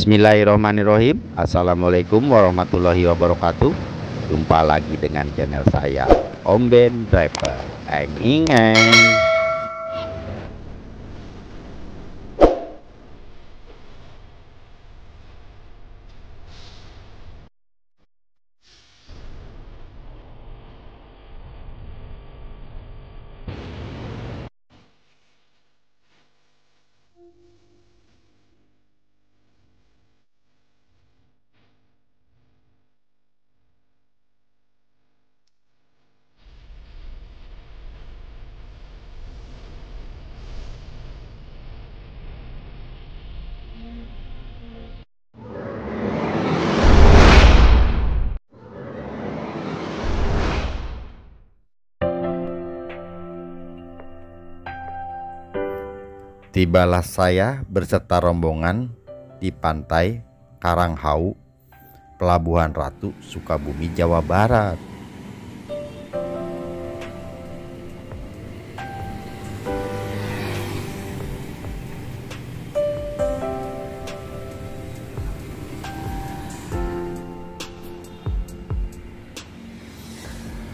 Bismillahirrahmanirrahim. Assalamualaikum warahmatullahi wabarakatuh. Jumpa lagi dengan channel saya, Om Ben Driver. Eng. Tibalah saya berserta rombongan di pantai Karanghau, Pelabuhan Ratu, Sukabumi, Jawa Barat.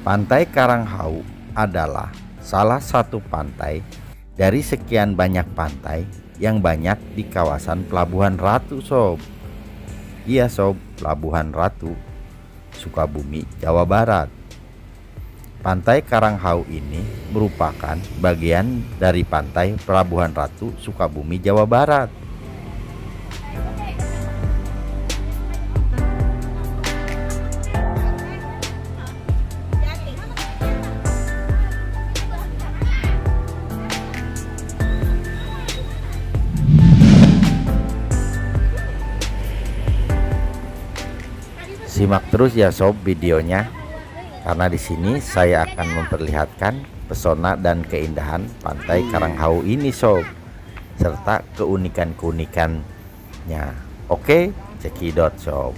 Pantai Karanghau adalah salah satu pantai dari sekian banyak pantai yang banyak di kawasan Pelabuhan Ratu, sob. Iya sob, Pelabuhan Ratu, Sukabumi, Jawa Barat. Pantai Karanghau ini merupakan bagian dari pantai Pelabuhan Ratu, Sukabumi, Jawa Barat. Simak terus ya sob videonya, karena di sini saya akan memperlihatkan pesona dan keindahan pantai Karanghau ini sob, serta keunikan-keunikannya. Oke, cekidot sob.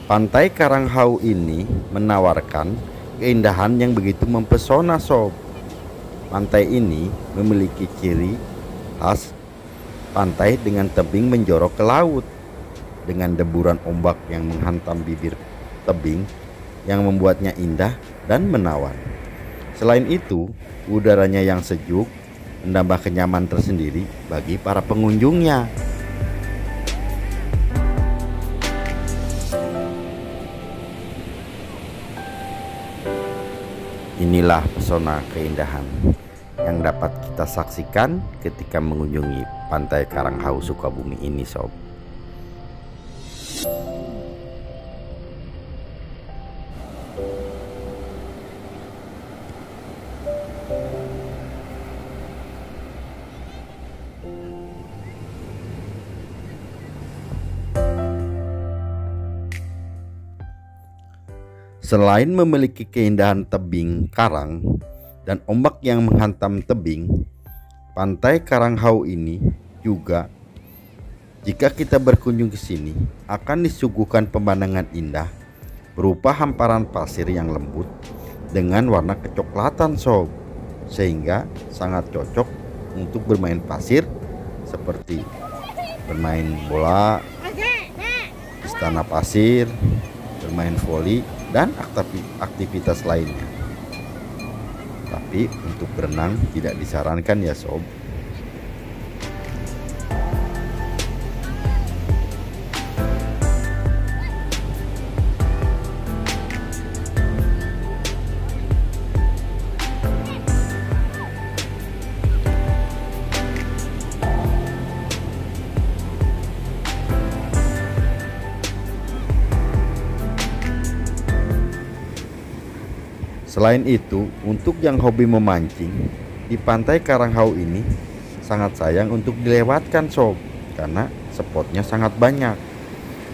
Pantai Karanghau ini menawarkan keindahan yang begitu mempesona sob. Pantai ini memiliki ciri khas pantai dengan tebing menjorok ke laut, dengan deburan ombak yang menghantam bibir tebing yang membuatnya indah dan menawan. Selain itu, udaranya yang sejuk menambah kenyamanan tersendiri bagi para pengunjungnya. Inilah pesona keindahan yang dapat kita saksikan ketika mengunjungi pantai Karanghau Sukabumi ini sob. Selain memiliki keindahan tebing karang dan ombak yang menghantam tebing, pantai Karanghau ini juga, jika kita berkunjung ke sini, akan disuguhkan pemandangan indah berupa hamparan pasir yang lembut dengan warna kecoklatan sob, sehingga sangat cocok untuk bermain pasir seperti bermain bola, istana pasir, bermain voli, dan aktivitas lainnya. Tapi untuk berenang tidak disarankan ya sob. Selain itu, untuk yang hobi memancing, di pantai Karanghau ini sangat sayang untuk dilewatkan sob, karena spotnya sangat banyak.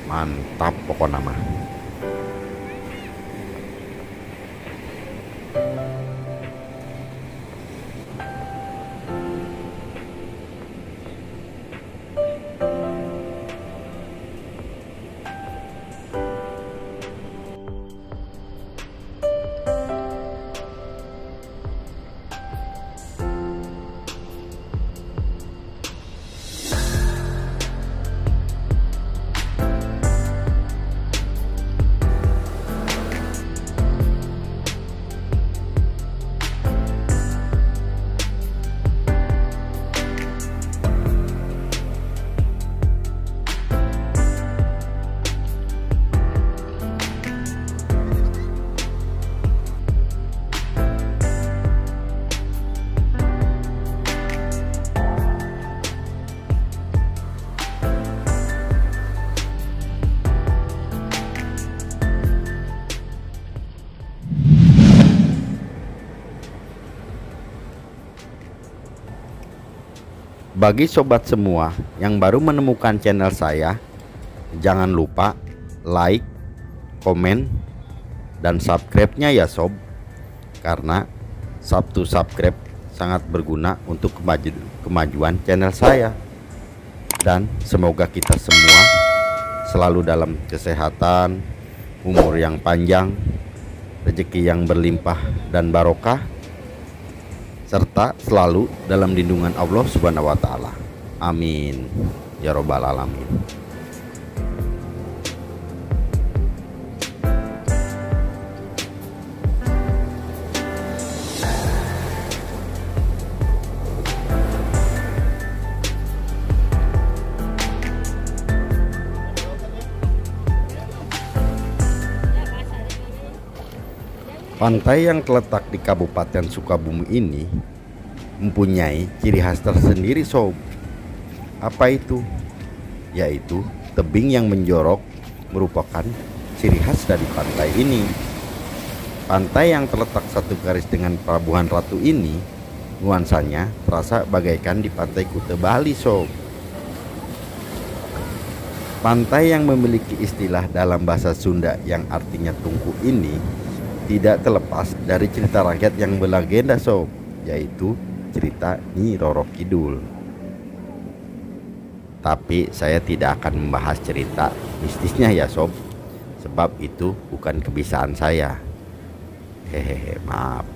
Mantap pokoknya mah. Bagi sobat semua yang baru menemukan channel saya, jangan lupa like, komen, dan subscribe-nya ya sob. Karena subscribe sangat berguna untuk kemajuan channel saya. Dan semoga kita semua selalu dalam kesehatan, umur yang panjang, rezeki yang berlimpah dan barokah, serta selalu dalam lindungan Allah Subhanahu wa Ta'ala. Amin ya Robbal 'Alamin. Pantai yang terletak di Kabupaten Sukabumi ini mempunyai ciri khas tersendiri sob. Apa itu? Yaitu tebing yang menjorok merupakan ciri khas dari pantai ini. Pantai yang terletak satu garis dengan Pelabuhan Ratu ini nuansanya terasa bagaikan di Pantai Kuta Bali sob. Pantai yang memiliki istilah dalam bahasa Sunda yang artinya tungku ini tidak terlepas dari cerita rakyat yang berlegenda sob, yaitu cerita Nyi Roro Kidul. Tapi saya tidak akan membahas cerita mistisnya ya sob, sebab itu bukan kebiasaan saya. Hehehe, maaf.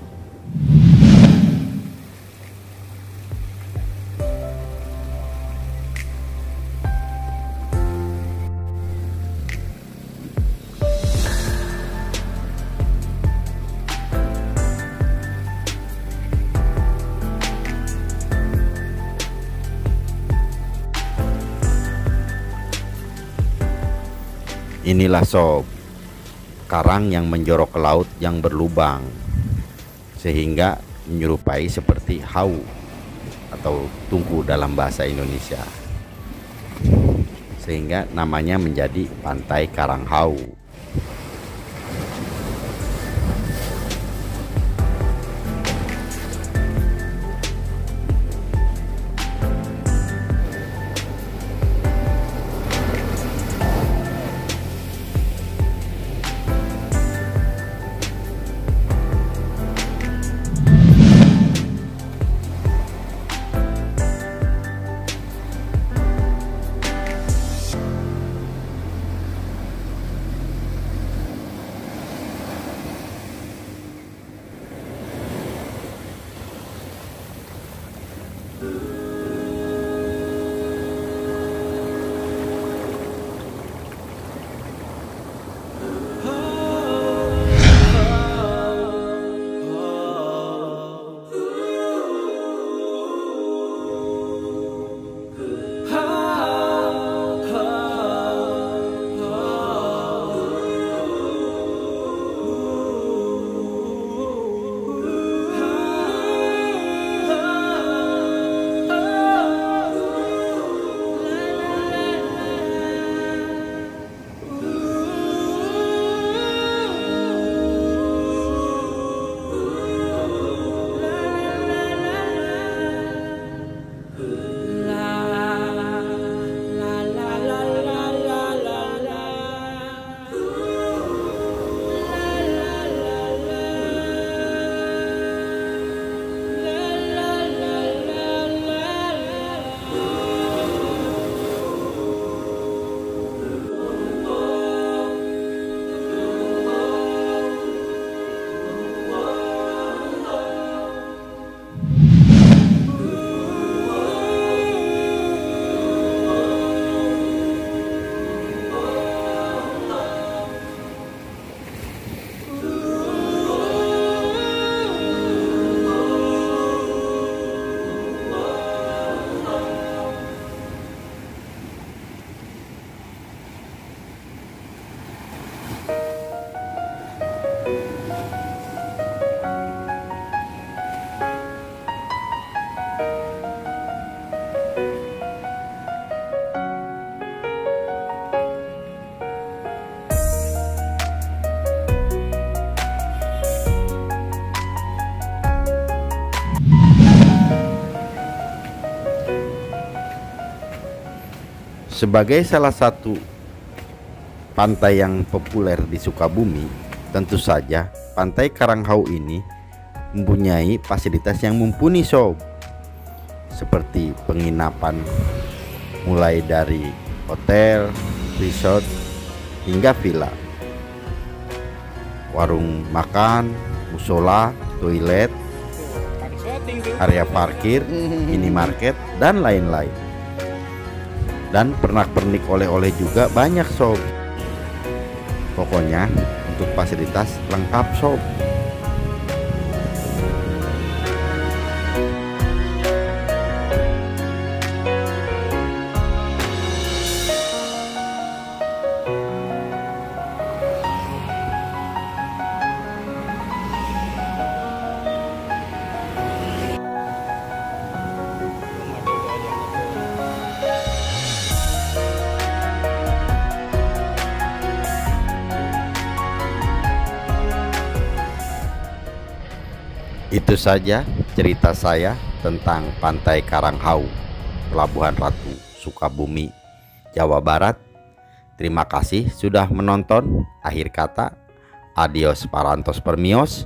Inilah sob, karang yang menjorok ke laut yang berlubang sehingga menyerupai seperti hau atau tungku dalam bahasa Indonesia, sehingga namanya menjadi Pantai Karanghau. Sebagai salah satu pantai yang populer di Sukabumi, tentu saja Pantai Karanghau ini mempunyai fasilitas yang mumpuni sob, seperti penginapan mulai dari hotel, resort, hingga villa, warung makan, musola, toilet, area parkir, minimarket, dan lain-lain. Dan pernak-pernik oleh-oleh juga banyak sob. Pokoknya untuk fasilitas lengkap sob. Itu saja cerita saya tentang Pantai Karanghau, Pelabuhan Ratu, Sukabumi, Jawa Barat. Terima kasih sudah menonton. Akhir kata, adios parantos permios.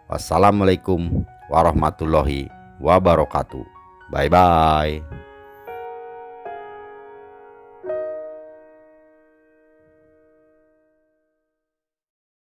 Wassalamualaikum warahmatullahi wabarakatuh. Bye bye.